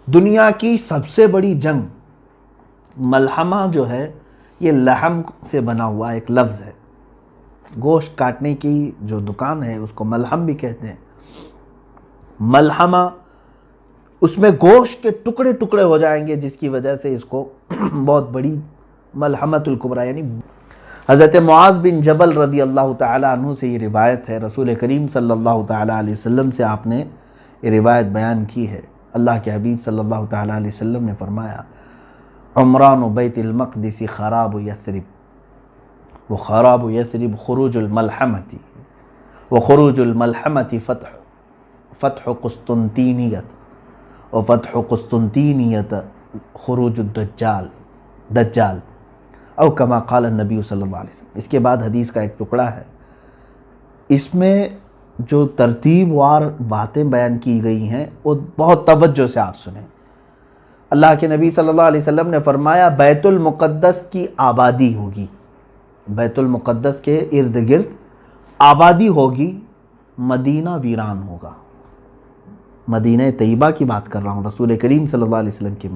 دنیا کی سب سے بڑی جنگ ملحمہ جو ہے، یہ لحم سے بنا ہوا ایک لفظ ہے. گوشت کاٹنے کی جو دکان ہے اس کو ملحم بھی کہتے ہیں. ملحمہ، اس میں گوشت کے ٹکڑے ٹکڑے ہو جائیں گے، جس کی وجہ سے اس کو بہت بڑی ملحمۃ الکبریٰ، یعنی حضرت معاذ بن جبل رضی اللہ تعالیٰ عنہ سے یہ روایت ہے. رسول کریم صلی اللہ تعالیٰ علیہ وسلم سے آپ نے یہ روایت بیان کی ہے. اللہ کے حبیب صلی اللہ تعالیٰ علیہ وسلم نے فرمایا، عمران بیت المقدس خراب یثرب، وخراب یثرب خروج الملحمۃ، وخروج الملحمۃ فتح قسطنطینیت، وفتح قسطنطینیت خروج دجال، او کما قال النبی صلی اللہ علیہ وسلم. اس کے بعد حدیث کا ایک ٹکڑا ہے، اس میں جو ترتیب وار باتیں بیان کی گئی ہیں وہ بہت توجہ سے آپ سنیں. اللہ کے نبی صلی اللہ علیہ وسلم نے فرمایا بیت المقدس کی آبادی ہوگی، بیت المقدس کے ارد گرد آبادی ہوگی، مدینہ ویران ہوگا. مدینہ طیبہ کی بات کر رہا ہوں، رسول کریم صلی اللہ علیہ وسلم کے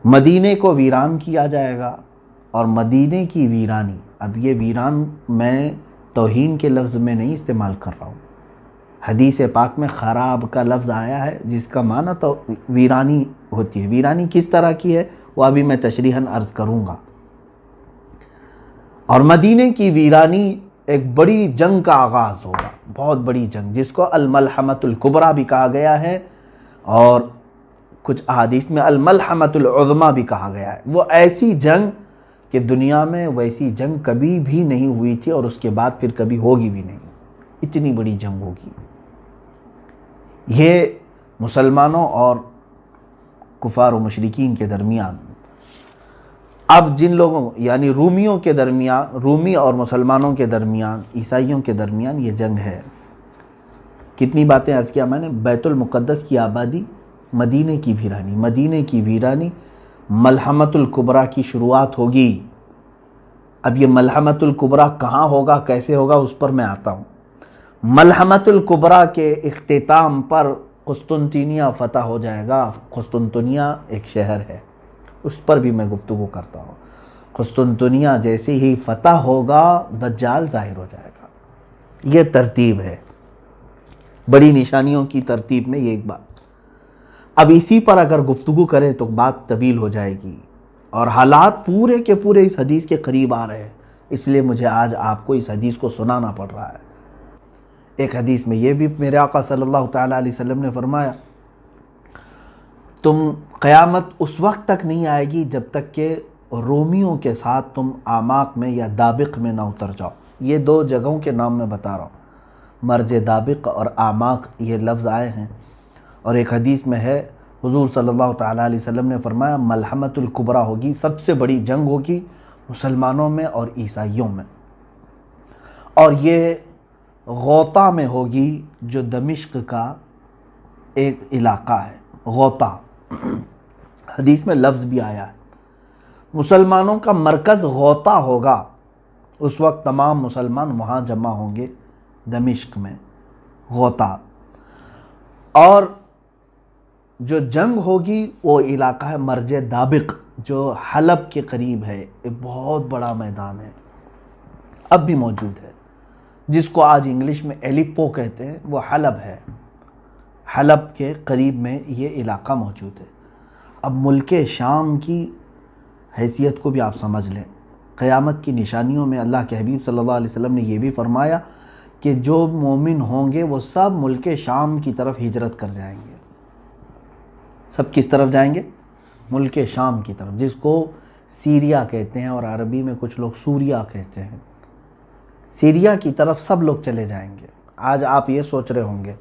مدینے کو ویران کیا جائے گا. اور مدینے کی ویرانی، اب یہ ویران میں توہین کے لفظ میں نہیں استعمال کر رہا ہوں، حدیث پاک میں خراب کا لفظ آیا ہے جس کا معنی تو ویرانی ہوتی ہے. ویرانی کس طرح کی ہے وہ ابھی میں تشریحاً عرض کروں گا. اور مدینے کی ویرانی ایک بڑی جنگ کا آغاز ہوگا، بہت بڑی جنگ، جس کو الملحمۃ الکبریٰ بھی کہا گیا ہے، اور کچھ احادیث میں الملحمۃ العظمیٰ بھی کہا گیا ہے. وہ ایسی جنگ کہ دنیا میں ویسی جنگ کبھی بھی نہیں ہوئی تھی، اور اس کے بعد پھر کبھی ہوگی بھی نہیں. اتنی بڑی جنگ ہوگی. یہ مسلمانوں اور کفار و مشرکین کے درمیان، اب جن لوگوں یعنی رومیوں کے درمیان، رومی اور مسلمانوں کے درمیان، عیسائیوں کے درمیان یہ جنگ ہے. کتنی باتیں عرض کیا میں نے، بیت المقدس کی آبادی، مدینے کی ویرانی. مدینے کی ویرانی، ملحمۃ الکبریٰ کی شروعات ہوگی. اب یہ ملحمۃ الکبریٰ کہاں ہوگا، کیسے ہوگا، اس پر میں آتا ہوں. ملحمۃ الکبریٰ کے اختتام پر قسطنطینیہ فتح ہو جائے گا. قسطنطنیہ ایک شہر ہے، اس پر بھی میں گفتگو کرتا ہوں. قسطنطنیہ جیسے ہی فتح ہوگا دجال ظاہر ہو جائے گا. یہ ترتیب ہے، بڑی نشانیوں کی ترتیب میں یہ ایک بات. اب اسی پر اگر گفتگو کریں تو بات طویل ہو جائے گی، اور حالات پورے کے پورے اس حدیث کے قریب آ رہے ہیں، اس لیے مجھے آج آپ کو اس حدیث کو سنانا پڑ رہا ہے. ایک حدیث میں یہ بھی میرے آقا صلی اللہ تعالیٰ علیہ وسلم نے فرمایا، تم قیامت اس وقت تک نہیں آئے گی جب تک کہ رومیوں کے ساتھ تم آماق میں یا دابق میں نہ اتر جاؤ. یہ دو جگہوں کے نام میں بتا رہا ہوں، مرج دابق اور آماق یہ لفظ آئے ہیں. اور ایک حدیث میں ہے حضور صلی اللہ تعالیٰ علیہ وسلم نے فرمایا ملحمۃ الکبریٰ ہوگی، سب سے بڑی جنگ ہوگی مسلمانوں میں اور عیسائیوں میں. اور یہ غوطہ میں ہوگی، جو دمشق کا ایک علاقہ ہے. غوطہ حدیث میں لفظ بھی آیا ہے. مسلمانوں کا مرکز غوطہ ہوگا. اس وقت تمام مسلمان وہاں جمع ہوں گے، دمشق میں، غوطہ. اور جو جنگ ہوگی وہ علاقہ ہے مرج دابق، جو حلب کے قریب ہے. ایک بہت بڑا میدان ہے، اب بھی موجود ہے، جس کو آج انگلش میں ایلیپو کہتے ہیں، وہ حلب ہے. حلب کے قریب میں یہ علاقہ موجود ہے. اب ملک شام کی حیثیت کو بھی آپ سمجھ لیں. قیامت کی نشانیوں میں اللہ کے حبیب صلی اللہ علیہ وسلم نے یہ بھی فرمایا کہ جو مومن ہوں گے وہ سب ملک شام کی طرف ہجرت کر جائیں گے. سب کس طرف جائیں گے؟ ملک شام کی طرف، جس کو سیریا کہتے ہیں، اور عربی میں کچھ لوگ سوریا کہتے ہیں. سیریا کی طرف سب لوگ چلے جائیں گے. آج آپ یہ سوچ رہے ہوں گے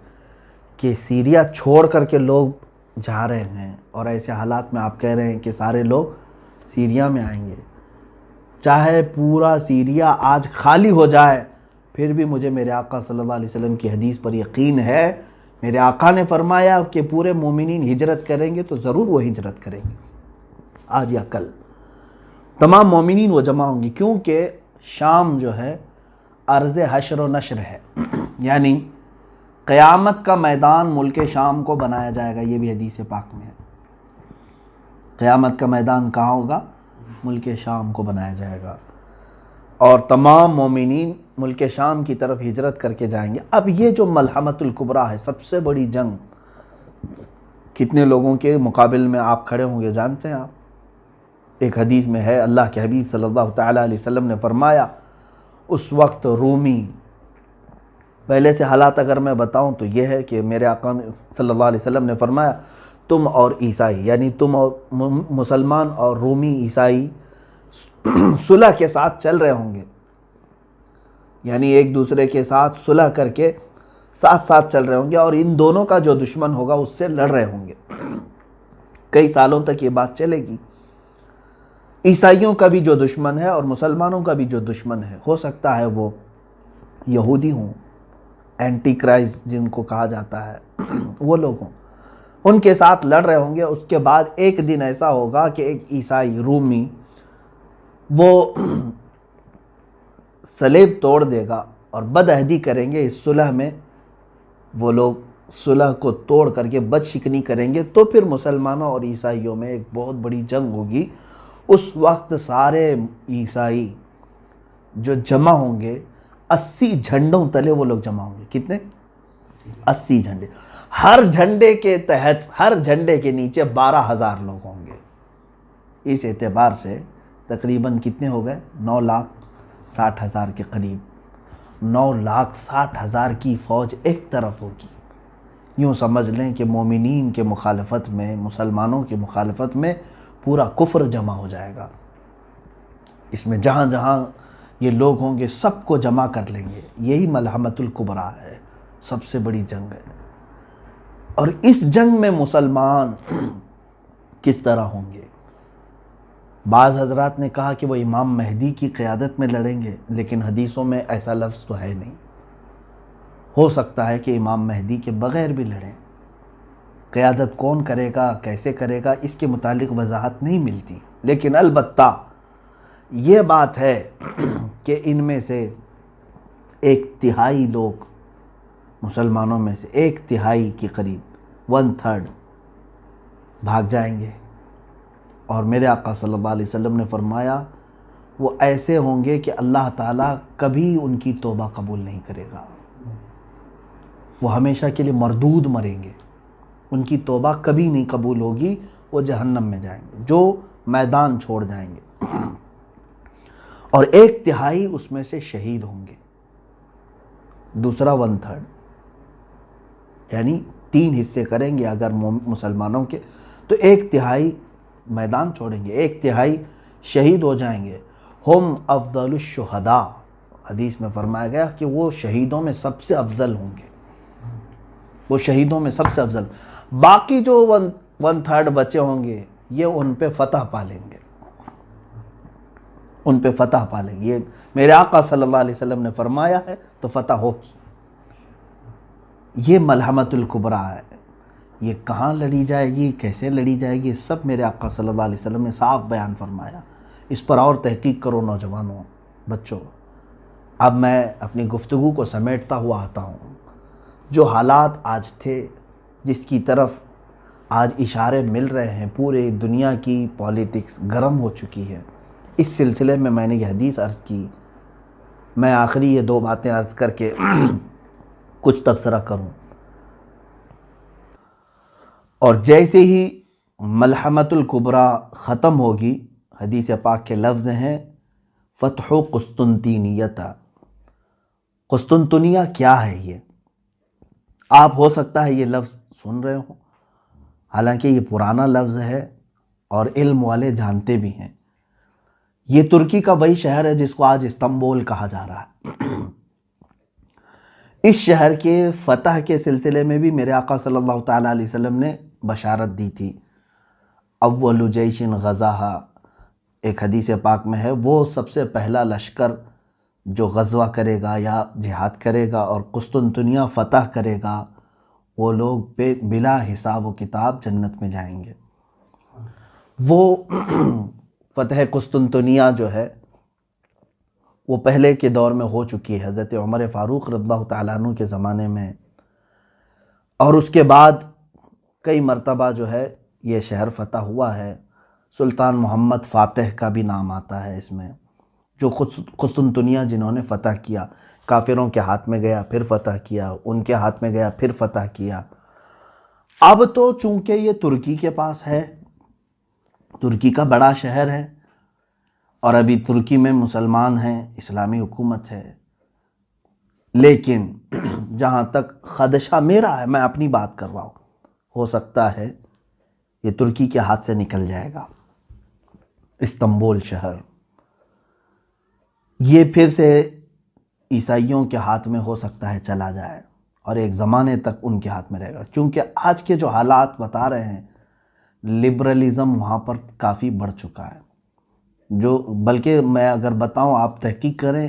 کہ سیریا چھوڑ کر کے لوگ جا رہے ہیں، اور ایسے حالات میں آپ کہہ رہے ہیں کہ سارے لوگ سیریا میں آئیں گے. چاہے پورا سیریا آج خالی ہو جائے، پھر بھی مجھے میرے آقا صلی اللہ علیہ وسلم کی حدیث پر یقین ہے. میرے آقا نے فرمایا کہ پورے مومنین ہجرت کریں گے تو ضرور وہ ہجرت کریں گے. آج یا کل تمام مومنین وہ جمع ہوں گے، کیونکہ شام جو ہے ارض حشر و نشر ہے. یعنی قیامت کا میدان ملک شام کو بنایا جائے گا، یہ بھی حدیث پاک میں ہے۔ قیامت کا میدان کہاں ہوگا؟ ملک شام کو بنایا جائے گا، اور تمام مومنین ملک شام کی طرف ہجرت کر کے جائیں گے۔ اب یہ جو ملحمۃ الکبریٰ ہے، سب سے بڑی جنگ، کتنے لوگوں کے مقابل میں آپ کھڑے ہوں گے جانتے ہیں آپ؟ ایک حدیث میں ہے، اللہ کے حبیب صلی اللہ تعالیٰ علیہ وسلم نے فرمایا اس وقت رومی، پہلے سے حالات اگر میں بتاؤں تو یہ ہے کہ میرے آقا صلی اللہ علیہ وسلم نے فرمایا تم اور عیسائی، یعنی تم اور مسلمان اور رومی عیسائی صلح کے ساتھ چل رہے ہوں گے، یعنی ایک دوسرے کے ساتھ صلح کر کے ساتھ ساتھ چل رہے ہوں گے، اور ان دونوں کا جو دشمن ہوگا اس سے لڑ رہے ہوں گے۔ کئی سالوں تک یہ بات چلے گی۔ عیسائیوں کا بھی جو دشمن ہے اور مسلمانوں کا بھی جو دشمن ہے، ہو سکتا ہے وہ یہودی ہوں، اینٹی کرائسٹ جن کو کہا جاتا ہے، وہ لوگ ہوں، ان کے ساتھ لڑ رہے ہوں گے۔ اس کے بعد ایک دن ایسا ہوگا کہ ایک عیسائی رومی وہ صلیب توڑ دے گا اور بدعہدی کریں گے، اس صلح میں وہ لوگ صلح کو توڑ کر کے بد شکنی کریں گے، تو پھر مسلمانوں اور عیسائیوں میں ایک بہت بڑی جنگ ہوگی۔ اس وقت سارے عیسائی جو جمع ہوں گے، 80 جھنڈوں تلے وہ لوگ جمع ہوں گے۔ کتنے؟ 80 جھنڈے، ہر جھنڈے کے تحت، ہر جھنڈے کے نیچے 12,000 لوگ ہوں گے۔ اس اعتبار سے تقریباً کتنے ہو گئے؟ 9,60,000 کے قریب۔ 9,60,000 کی فوج ایک طرف ہوگی۔ یوں سمجھ لیں کہ مومنین کے مخالفت میں، مسلمانوں کے مخالفت میں پورا کفر جمع ہو جائے گا۔ اس میں جہاں جہاں یہ لوگ ہوں گے سب کو جمع کر لیں گے۔ یہی ملحمۃ الکبریٰ ہے، سب سے بڑی جنگ ہے۔ اور اس جنگ میں مسلمان کس طرح ہوں گے؟ بعض حضرات نے کہا کہ وہ امام مہدی کی قیادت میں لڑیں گے، لیکن حدیثوں میں ایسا لفظ تو ہے نہیں۔ ہو سکتا ہے کہ امام مہدی کے بغیر بھی لڑیں۔ قیادت کون کرے گا، کیسے کرے گا، اس کے متعلق وضاحت نہیں ملتی، لیکن البتہ یہ بات ہے کہ ان میں سے 1/3 لوگ، مسلمانوں میں سے 1/3 کے قریب 1/3 بھاگ جائیں گے، اور میرے آقا صلی اللہ علیہ وسلم نے فرمایا وہ ایسے ہوں گے کہ اللہ تعالیٰ کبھی ان کی توبہ قبول نہیں کرے گا، وہ ہمیشہ کے لیے مردود مریں گے، ان کی توبہ کبھی نہیں قبول ہوگی، وہ جہنم میں جائیں گے، جو میدان چھوڑ جائیں گے، اور 1/3 اس میں سے شہید ہوں گے، دوسرا 1/3، یعنی 3 حصے کریں گے اگر مسلمانوں کے، تو 1/3 میدان چھوڑیں گے، 1/3 شہید ہو جائیں گے۔ ہم افضل الشہداء، حدیث میں فرمایا گیا کہ وہ شہیدوں میں سب سے افضل ہوں گے، وہ شہیدوں میں سب سے افضل۔ باقی جو 1/3 بچے ہوں گے یہ ان پہ فتح پا لیں گے، ان پہ فتح پا لیں گے، یہ میرے آقا صلی اللہ علیہ وسلم نے فرمایا ہے، تو فتح ہوگی۔ یہ ملحمۃ الکبریٰ ہے۔ یہ کہاں لڑی جائے گی، کیسے لڑی جائے گی، سب میرے آقا صلی اللہ علیہ وسلم نے صاف بیان فرمایا۔ اس پر اور تحقیق کرو نوجوانوں، بچوں۔ اب میں اپنی گفتگو کو سمیٹتا ہوا آتا ہوں۔ جو حالات آج تھے، جس کی طرف آج اشارے مل رہے ہیں، پورے دنیا کی پولیٹکس گرم ہو چکی ہے، اس سلسلے میں نے یہ حدیث عرض کی۔ میں آخری یہ 2 باتیں عرض کر کے کچھ تبصرہ کروں۔ اور جیسے ہی ملحمۃ الکبریٰ ختم ہوگی، حدیث پاک کے لفظ ہیں فتح قسطنطینیہ۔ قسطنطنیہ کیا ہے؟ یہ آپ ہو سکتا ہے یہ لفظ سن رہے ہوں، حالانکہ یہ پرانا لفظ ہے اور علم والے جانتے بھی ہیں۔ یہ ترکی کا وہی شہر ہے جس کو آج استنبول کہا جا رہا ہے۔ اس شہر کے فتح کے سلسلے میں بھی میرے آقا صلی اللہ تعالیٰ علیہ وسلم نے بشارت دی تھی۔ اول جیش غزاہا، ایک حدیث پاک میں ہے، وہ سب سے پہلا لشکر جو غزوہ کرے گا یا جہاد کرے گا اور قسطنطنیہ فتح کرے گا، وہ لوگ بلا حساب و کتاب جنت میں جائیں گے۔ وہ فتح قسطنطنیہ جو ہے وہ پہلے کے دور میں ہو چکی ہے۔ حضرت عمر فاروق رضی اللہ تعالیٰ عنہ کے زمانے میں اور اس کے بعد کئی مرتبہ جو ہے یہ شہر فتح ہوا ہے. سلطان محمد فاتح کا بھی نام آتا ہے اس میں، جو قسطنطنیہ جنہوں نے فتح کیا. کافروں کے ہاتھ میں گیا پھر فتح کیا، ان کے ہاتھ میں گیا پھر فتح کیا. اب تو چونکہ یہ ترکی کے پاس ہے، ترکی کا بڑا شہر ہے، اور ابھی ترکی میں مسلمان ہیں، اسلامی حکومت ہے. لیکن جہاں تک خدشہ میرا ہے، میں اپنی بات کر رہا ہوں، ہو سکتا ہے یہ ترکی کے ہاتھ سے نکل جائے گا. استنبول شہر یہ پھر سے عیسائیوں کے ہاتھ میں ہو سکتا ہے چلا جائے، اور ایک زمانے تک ان کے ہاتھ میں رہے گا. کیونکہ آج کے جو حالات بتا رہے ہیں، لبرلزم وہاں پر کافی بڑھ چکا ہے. جو بلکہ میں اگر بتاؤں، آپ تحقیق کریں،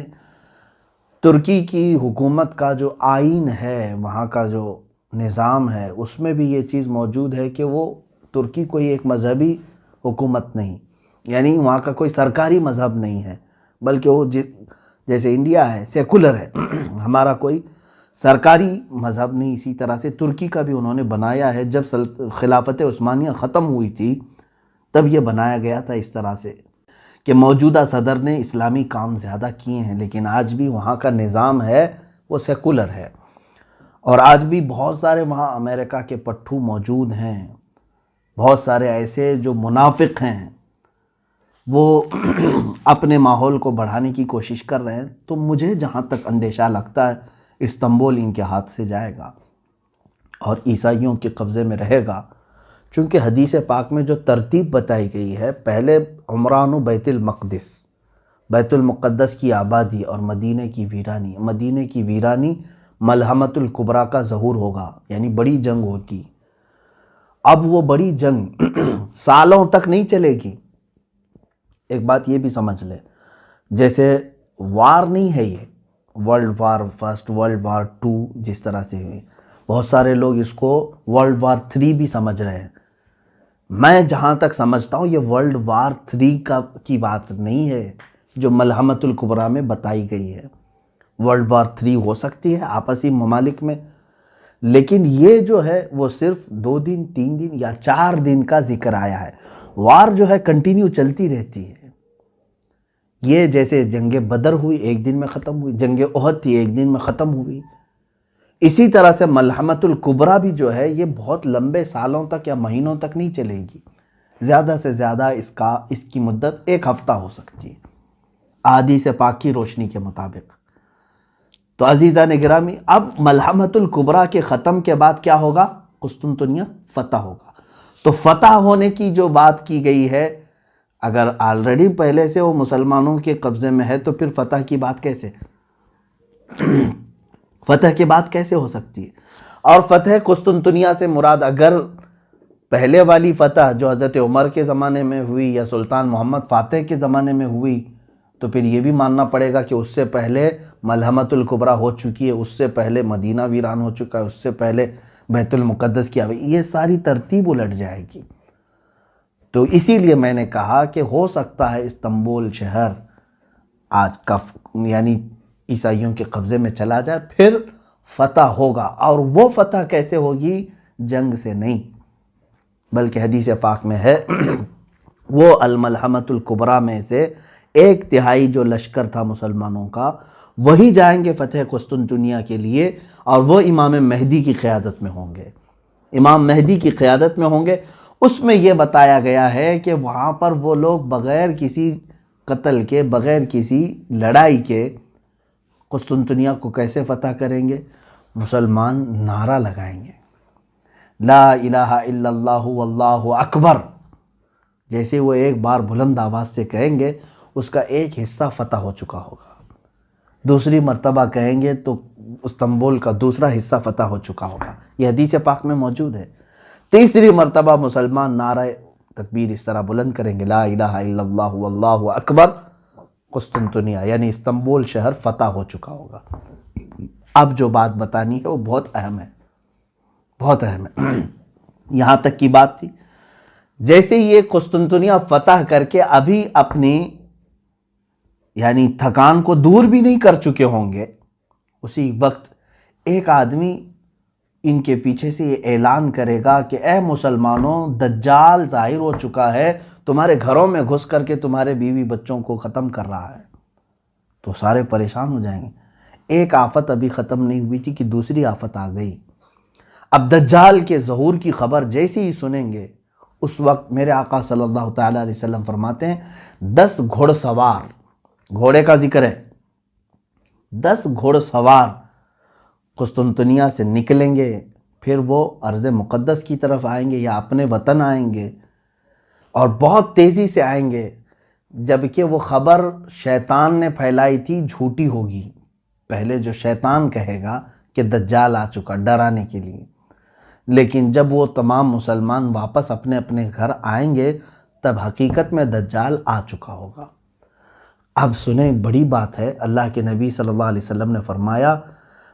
ترکی کی حکومت کا جو آئین ہے، وہاں کا جو نظام ہے، اس میں بھی یہ چیز موجود ہے کہ وہ ترکی کوئی ایک مذہبی حکومت نہیں، یعنی وہاں کا کوئی سرکاری مذہب نہیں ہے، بلکہ وہ جیسے انڈیا ہے سیکولر ہے، ہمارا کوئی سرکاری مذہب نہیں. اسی طرح سے ترکی کا بھی انہوں نے بنایا ہے. جب خلافت عثمانیہ ختم ہوئی تھی تب یہ بنایا گیا تھا اس طرح سے کہ موجودہ صدر نے اسلامی کام زیادہ کیے ہیں، لیکن آج بھی وہاں کا نظام ہے وہ سیکولر ہے. اور آج بھی بہت سارے وہاں امریکہ کے پٹھو موجود ہیں، بہت سارے ایسے جو منافق ہیں، وہ اپنے ماحول کو بڑھانے کی کوشش کر رہے ہیں. تو مجھے جہاں تک اندیشہ لگتا ہے، استنبول ان کے ہاتھ سے جائے گا اور عیسائیوں کے قبضے میں رہے گا. چونکہ حدیث پاک میں جو ترتیب بتائی گئی ہے، پہلے عمران و بیت المقدس، بیت المقدس کی آبادی اور مدینہ کی ویرانی. مدینہ کی ویرانی ملحمۃ الکبریٰ کا ظہور ہوگا، یعنی بڑی جنگ ہوگی. اب وہ بڑی جنگ سالوں تک نہیں چلے گی. ایک بات یہ بھی سمجھ لے، جیسے وار نہیں ہے یہ world war first, world war two جس طرح سے ہوئی، بہت سارے لوگ اس کو ورلڈ وار 3 بھی سمجھ رہے ہیں. میں جہاں تک سمجھتا ہوں یہ ورلڈ وار 3 کی بات نہیں ہے جو ملحمۃ الکبریٰ میں بتائی گئی ہے. ورلڈ وار 3 ہو سکتی ہے آپسی ممالک میں، لیکن یہ جو ہے وہ صرف 2 دن 3 دن یا 4 دن کا ذکر آیا ہے. وار جو ہے کنٹینیو چلتی رہتی ہے. یہ جیسے جنگ بدر ہوئی، ایک دن میں ختم ہوئی، جنگ احد تھی، ایک دن میں ختم ہوئی. اسی طرح سے ملحمۃ الکبریٰ بھی جو ہے یہ بہت لمبے سالوں تک یا مہینوں تک نہیں چلے گی. زیادہ سے زیادہ اس کی مدت 1 ہفتہ ہو سکتی ہے احادیث پاک کی روشنی کے مطابق. تو عزیزان گرامی، اب ملحمۃ الکبریٰ کے ختم کے بعد کیا ہوگا؟ قسطنطنیہ فتح ہوگا. تو فتح ہونے کی جو بات کی گئی ہے، اگر آلریڈی پہلے سے وہ مسلمانوں کے قبضے میں ہے تو پھر فتح کی بات کیسے فتح کی بات کیسے ہو سکتی ہے؟ اور فتح قسطنطنیہ سے مراد اگر پہلے والی فتح جو حضرت عمر کے زمانے میں ہوئی یا سلطان محمد فاتح کے زمانے میں ہوئی، تو پھر یہ بھی ماننا پڑے گا کہ اس سے پہلے ملحمۃ الکبریٰ ہو چکی ہے، اس سے پہلے مدینہ ویران ہو چکا ہے، اس سے پہلے بیت المقدس کی یہ ساری ترتیب الٹ جائے گی. تو اسی لیے میں نے کہا کہ ہو سکتا ہے استنبول شہر آج کا یعنی عیسائیوں کے قبضے میں چلا جائے، پھر فتح ہوگا. اور وہ فتح کیسے ہوگی؟ جنگ سے نہیں، بلکہ حدیث پاک میں ہے وہ الملحمۃ الکبریٰ میں سے 1/3 جو لشکر تھا مسلمانوں کا، وہی جائیں گے فتح قسطنطنیہ کے لیے، اور وہ امام مہدی کی قیادت میں ہوں گے. امام مہدی کی قیادت میں ہوں گے. اس میں یہ بتایا گیا ہے کہ وہاں پر وہ لوگ بغیر کسی قتل کے، بغیر کسی لڑائی کے قسطنطنیہ کو کیسے فتح کریں گے؟ مسلمان نعرہ لگائیں گے، لا الہ الا اللہ واللہ اکبر. جیسے وہ ایک بار بلند آواز سے کہیں گے، اس کا ایک حصہ فتح ہو چکا ہوگا. دوسری مرتبہ کہیں گے تو استنبول کا دوسرا حصہ فتح ہو چکا ہوگا. یہ حدیث پاک میں موجود ہے. تیسری مرتبہ مسلمان نعرہ تکبیر اس طرح بلند کریں گے، لا الہ الا اللہ واللہ اکبر، قسطنطنیہ یعنی استنبول شہر فتح ہو چکا ہوگا. اب جو بات بتانی ہے وہ بہت اہم ہے، بہت اہم ہے. یہاں تک کی بات تھی، جیسے یہ قسطنطنیہ فتح کر کے ابھی اپنی یعنی تھکان کو دور بھی نہیں کر چکے ہوں گے، اسی وقت ایک آدمی ان کے پیچھے سے یہ اعلان کرے گا کہ اے مسلمانوں، دجال ظاہر ہو چکا ہے، تمہارے گھروں میں گھس کر کے تمہارے بیوی بچوں کو ختم کر رہا ہے. تو سارے پریشان ہو جائیں گے. ایک آفت ابھی ختم نہیں ہوئی تھی کہ دوسری آفت آ گئی. اب دجال کے ظہور کی خبر جیسے ہی سنیں گے، اس وقت میرے آقا صلی اللہ تعالیٰ علیہ وسلم فرماتے ہیں 10 گھوڑ سوار، گھوڑے کا ذکر ہے، 10 گھوڑ سوار قسطنطنیہ سے نکلیں گے، پھر وہ ارض مقدس کی طرف آئیں گے یا اپنے وطن آئیں گے، اور بہت تیزی سے آئیں گے. جبکہ وہ خبر شیطان نے پھیلائی تھی جھوٹی ہوگی. پہلے جو شیطان کہے گا کہ دجال آ چکا ڈرانے کے لیے، لیکن جب وہ تمام مسلمان واپس اپنے اپنے گھر آئیں گے تب حقیقت میں دجال آ چکا ہوگا. اب سنیں، بڑی بات ہے. اللہ کے نبی صلی اللہ علیہ وسلم نے فرمایا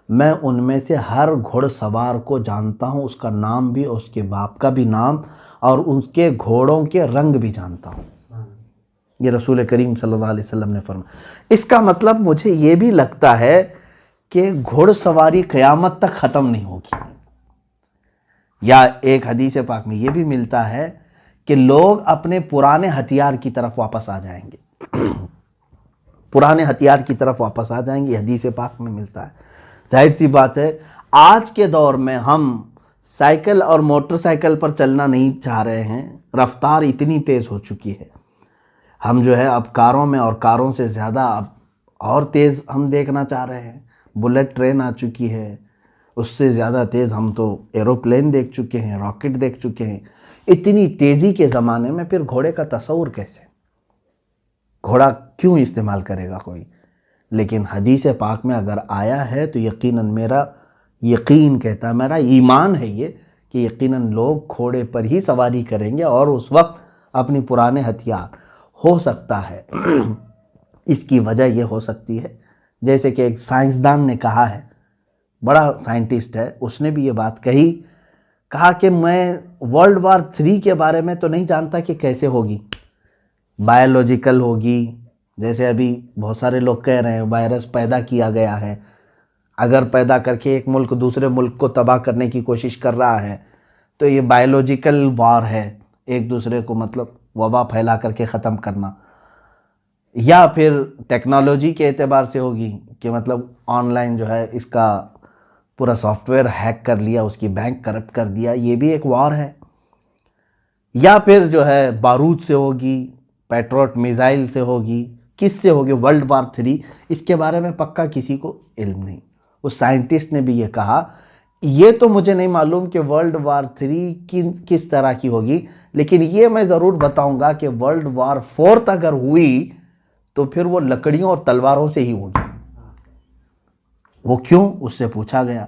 میں ان میں سے ہر گھوڑ سوار کو جانتا ہوں، اس کا نام بھی، اس کے باپ کا بھی نام، اور اس کے گھوڑوں کے رنگ بھی جانتا ہوں. یہ رسول کریم صلی اللہ علیہ وسلم نے فرمایا. اس کا مطلب مجھے یہ بھی لگتا ہے کہ گھوڑ سواری قیامت تک ختم نہیں ہوگی. یا ایک حدیث پاک میں یہ بھی ملتا ہے کہ لوگ اپنے پرانے ہتھیار کی طرف واپس آ جائیں گے، پرانے ہتھیار کی طرف واپس آ جائیں گے. یہ حدیث پاک میں ملتا ہے. ظاہر سی بات ہے آج کے دور میں ہم سائیکل اور موٹر سائیکل پر چلنا نہیں چاہ رہے ہیں. رفتار اتنی تیز ہو چکی ہے. ہم جو ہے اب کاروں میں، اور کاروں سے زیادہ اب اور تیز ہم دیکھنا چاہ رہے ہیں. بلٹ ٹرین آ چکی ہے، اس سے زیادہ تیز ہم تو ایروپلین دیکھ چکے ہیں، راکٹ دیکھ چکے ہیں. اتنی تیزی کے زمانے میں پھر گھوڑے کا تصور کیسے؟ گھوڑا کیوں استعمال کرے گا کوئی؟ لیکن حدیث پاک میں اگر آیا ہے تو یقیناً میرا یقین کہتا ہے، میرا ایمان ہے یہ کہ یقیناً لوگ گھوڑے پر ہی سواری کریں گے، اور اس وقت اپنی پرانے ہتھیار. ہو سکتا ہے اس کی وجہ یہ ہو سکتی ہے، جیسے کہ ایک سائنسدان نے کہا ہے، بڑا سائنٹسٹ ہے، اس نے بھی یہ بات کہا کہ میں ورلڈ وار 3 کے بارے میں تو نہیں جانتا کہ کیسے ہوگی، بایولوجیکل ہوگی. جیسے ابھی بہت سارے لوگ کہہ رہے ہیں وائرس پیدا کیا گیا ہے، اگر پیدا کر کے ایک ملک دوسرے ملک کو تباہ کرنے کی کوشش کر رہا ہے تو یہ بایولوجیکل وار ہے، ایک دوسرے کو مطلب وبا پھیلا کر کے ختم کرنا. یا پھر ٹیکنالوجی کے اعتبار سے ہوگی کہ مطلب آن لائن جو ہے اس کا پورا سافٹ ویئر ہیک کر لیا، اس کی بینک کرپٹ کر دیا، یہ بھی ایک وار ہے. یا پھر جو ہے بارود سے ہوگی، پیٹروٹ میزائل سے ہوگی، کس سے ہوگی ورلڈ وار 3، اس کے بارے میں پکا کسی کو علم نہیں. اس سائنٹسٹ نے بھی یہ کہا. یہ تو مجھے نہیں معلوم کہ ورلڈ وار 3 کس طرح کی ہوگی، لیکن یہ میں ضرور بتاؤں گا کہ ورلڈ وار 4 اگر ہوئی تو پھر وہ لکڑیوں اور تلواروں سے ہی ہوگی. وہ کیوں؟ اس سے پوچھا گیا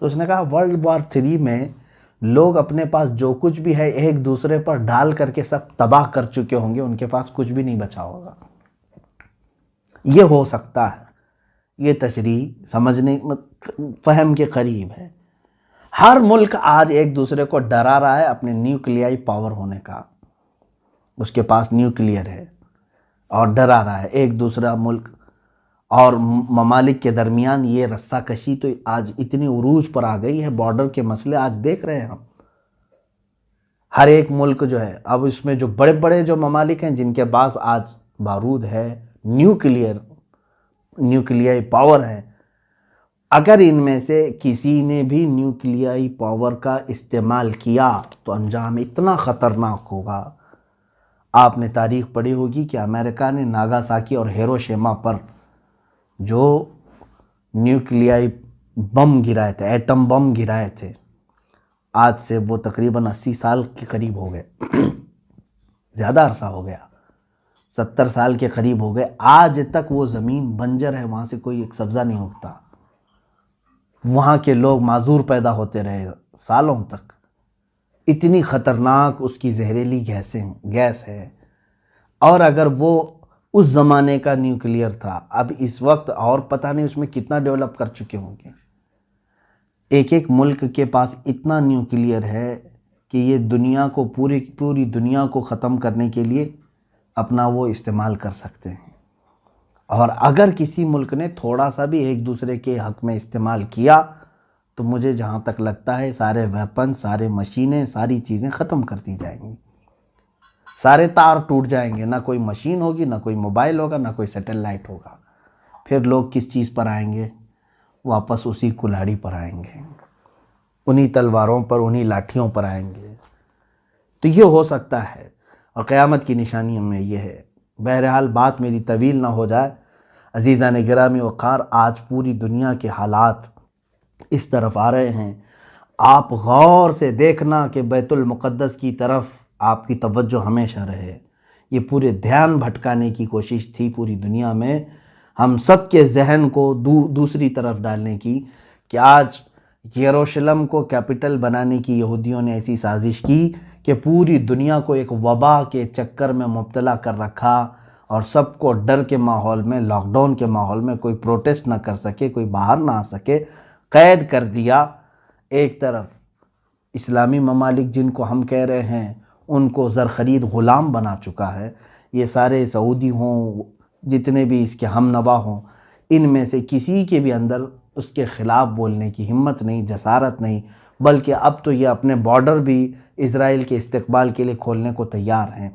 تو اس نے کہا ورلڈ وار 3 میں لوگ اپنے پاس جو کچھ بھی ہے ایک دوسرے پر ڈال کر کے سب تباہ کر چکے ہوں گے، ان کے پاس کچھ بھی نہیں بچا ہوگا. یہ ہو سکتا ہے. یہ تشریح سمجھنے فہم کے قریب ہے. ہر ملک آج ایک دوسرے کو ڈرا رہا ہے اپنے نیوکلیائی پاور ہونے کا. اس کے پاس نیوکلیئر ہے اور ڈرا رہا ہے ایک دوسرا ملک. اور ممالک کے درمیان یہ رسہ کشی تو آج اتنی عروج پر آ گئی ہے. بارڈر کے مسئلے آج دیکھ رہے ہیں ہم. ہر ایک ملک جو ہے اب اس میں جو بڑے بڑے جو ممالک ہیں جن کے پاس آج بارود ہے، نیوکلیائی پاور ہے، اگر ان میں سے کسی نے بھی نیوکلیائی پاور کا استعمال کیا تو انجام اتنا خطرناک ہوگا. آپ نے تاریخ پڑھی ہوگی کہ امریکہ نے ناگاساکی اور ہیروشیما پر جو نیوکلیائی بم گرائے تھے، ایٹم بم گرائے تھے، آج سے وہ تقریباً 80 سال کے قریب ہو گئے. زیادہ عرصہ ہو گیا، 70 سال کے قریب ہو گئے. آج تک وہ زمین بنجر ہے، وہاں سے کوئی ایک سبزہ نہیں اگتا. وہاں کے لوگ معذور پیدا ہوتے رہے سالوں تک. اتنی خطرناک اس کی زہریلی گیس ہے. اور اگر وہ اس زمانے کا نیوکلیئر تھا، اب اس وقت اور پتہ نہیں اس میں کتنا ڈیولپ کر چکے ہوں گے. ایک ایک ملک کے پاس اتنا نیوکلیئر ہے کہ یہ دنیا کو پوری دنیا کو ختم کرنے کے لیے اپنا وہ استعمال کر سکتے ہیں. اور اگر کسی ملک نے تھوڑا سا بھی ایک دوسرے کے حق میں استعمال کیا تو مجھے جہاں تک لگتا ہے سارے ویپن، سارے مشینیں، ساری چیزیں ختم کر دی جائیں گی، سارے تار ٹوٹ جائیں گے، نہ کوئی مشین ہوگی، نہ کوئی موبائل ہوگا، نہ کوئی سیٹلائٹ ہوگا۔ پھر لوگ کس چیز پر آئیں گے؟ واپس اسی کلاڑی پر آئیں گے، انہی تلواروں پر، انہی لاٹھیوں پر آئیں گے۔ تو یہ ہو سکتا ہے، اور قیامت کی نشانی میں یہ ہے۔ بہرحال بات میری طویل نہ ہو جائے، عزیزان گرامی وقار، آج پوری دنیا کے حالات اس طرف آ رہے ہیں، آپ غور سے دیکھنا کہ بیت المقدس کی طرف آپ کی توجہ ہمیشہ رہے۔ یہ پورے دھیان بھٹکانے کی کوشش تھی پوری دنیا میں، ہم سب کے ذہن کو دوسری طرف ڈالنے کی، کہ آج یروشلم کو کیپٹل بنانے کی یہودیوں نے ایسی سازش کی کہ پوری دنیا کو ایک وبا کے چکر میں مبتلا کر رکھا، اور سب کو ڈر کے ماحول میں، لاک ڈاؤن کے ماحول میں، کوئی پروٹیسٹ نہ کر سکے، کوئی باہر نہ آ سکے، قید کر دیا۔ ایک طرف اسلامی ممالک جن کو ہم کہہ رہے ہیں ان کو زرخرید غلام بنا چکا ہے، یہ سارے سعودی ہوں، جتنے بھی اس کے ہم نوا ہوں، ان میں سے کسی کے بھی اندر اس کے خلاف بولنے کی ہمت نہیں، جسارت نہیں، بلکہ اب تو یہ اپنے بارڈر بھی اسرائیل کے استقبال کے لیے کھولنے کو تیار ہیں۔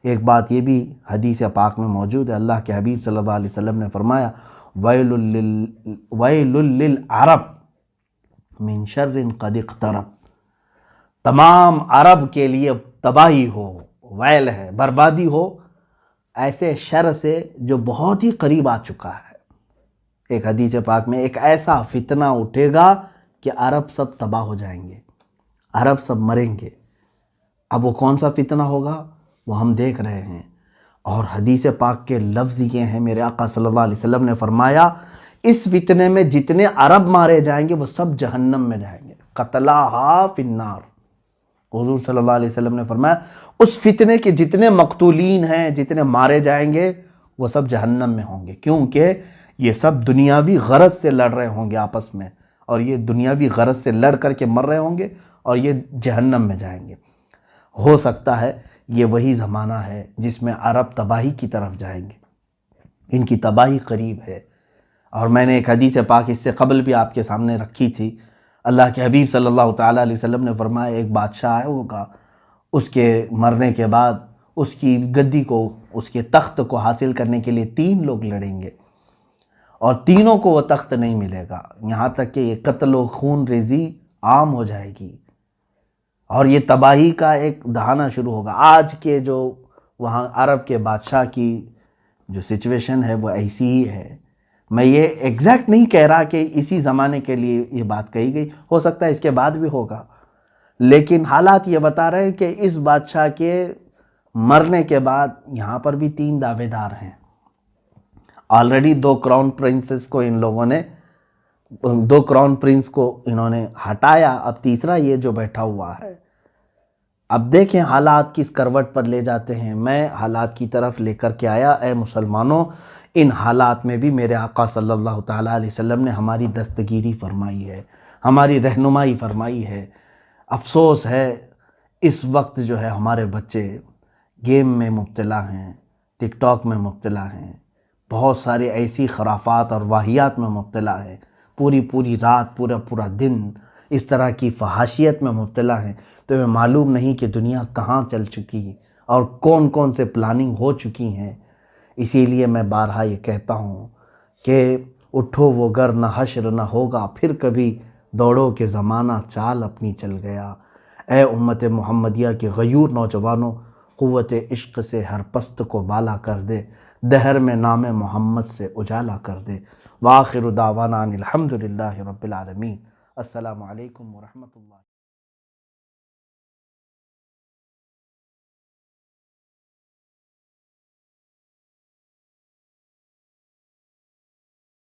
ایک بات یہ بھی حدیث پاک میں موجود ہے، اللہ کے حبیب صلی اللہ علیہ وسلم نے فرمایا وَيْلٌ لِّلْعَرَبِ مِن شَرٍ قَدِ اقْتَرَبَ، تمام عرب کے لیے تباہی ہو، ویل ہے، بربادی ہو، ایسے شر سے جو بہت ہی قریب آ چکا ہے۔ ایک حدیث پاک میں ایک ایسا فتنہ اٹھے گا کہ عرب سب تباہ ہو جائیں گے، عرب سب مریں گے۔ اب وہ کون سا فتنہ ہوگا وہ ہم دیکھ رہے ہیں، اور حدیث پاک کے لفظ یہ ہیں، میرے آقا صلی اللہ علیہ وسلم نے فرمایا اس فتنے میں جتنے عرب مارے جائیں گے وہ سب جہنم میں جائیں گے، قتلاہا فی النار۔ حضور صلی اللہ علیہ وسلم نے فرمایا اس فتنے کے جتنے مقتولین ہیں، جتنے مارے جائیں گے، وہ سب جہنم میں ہوں گے، کیونکہ یہ سب دنیاوی غرض سے لڑ رہے ہوں گے آپس میں، اور یہ دنیاوی غرض سے لڑ کر کے مر رہے ہوں گے، اور یہ جہنم میں جائیں گے۔ ہو سکتا ہے یہ وہی زمانہ ہے جس میں عرب تباہی کی طرف جائیں گے، ان کی تباہی قریب ہے۔ اور میں نے ایک حدیث پاک اس سے قبل بھی آپ کے سامنے رکھی تھی، اللہ کے حبیب صلی اللہ تعالیٰ علیہ وسلم نے فرمایا ایک بادشاہ ہے ہوگا، اس کے مرنے کے بعد اس کی گدی کو، اس کے تخت کو حاصل کرنے کے لیے 3 لوگ لڑیں گے، اور تینوں کو وہ تخت نہیں ملے گا، یہاں تک کہ یہ قتل و خون ریزی عام ہو جائے گی، اور یہ تباہی کا ایک دہانا شروع ہوگا۔ آج کے جو وہاں عرب کے بادشاہ کی جو سچویشن ہے وہ ایسی ہی ہے۔ میں یہ ایگزیکٹ نہیں کہہ رہا کہ اسی زمانے کے لیے یہ بات کہی گئی، ہو سکتا ہے اس کے بعد بھی ہوگا، لیکن حالات یہ بتا رہے ہیں کہ اس بادشاہ کے مرنے کے بعد یہاں پر بھی 3 دعوے دار ہیں۔ آلریڈی 2 کراؤن پرنسز کو ان لوگوں نے، 2 کراؤن پرنس کو انہوں نے ہٹایا، اب تیسرا یہ جو بیٹھا ہوا ہے۔ اب دیکھیں حالات کس کروٹ پر لے جاتے ہیں۔ میں حالات کی طرف لے کر کے آیا، اے مسلمانوں، ان حالات میں بھی میرے آقا صلی اللہ تعالیٰ علیہ وسلم نے ہماری دستگیری فرمائی ہے، ہماری رہنمائی فرمائی ہے۔ افسوس ہے اس وقت جو ہے ہمارے بچے گیم میں مبتلا ہیں، ٹک ٹاک میں مبتلا ہیں، بہت سارے ایسی خرافات اور واہیات میں مبتلا ہیں، پوری رات، پورا دن اس طرح کی فحاشیت میں مبتلا ہیں، تو ہمیں معلوم نہیں کہ دنیا کہاں چل چکی اور کون سے پلاننگ ہو چکی ہیں۔ اسی لیے میں بارہا یہ کہتا ہوں کہ اٹھو وہ گر نہ حشر نہ ہوگا پھر کبھی، دوڑو کہ زمانہ چال اپنی چل گیا۔ اے امت محمدیہ کے غیور نوجوانوں، قوت عشق سے ہر پست کو بالا کر دے، دہر میں نام محمد سے اجالا کر دے۔ وآخر دعوانا ان الحمدللہ رب العالمین۔ السلام علیکم ورحمۃ اللہ۔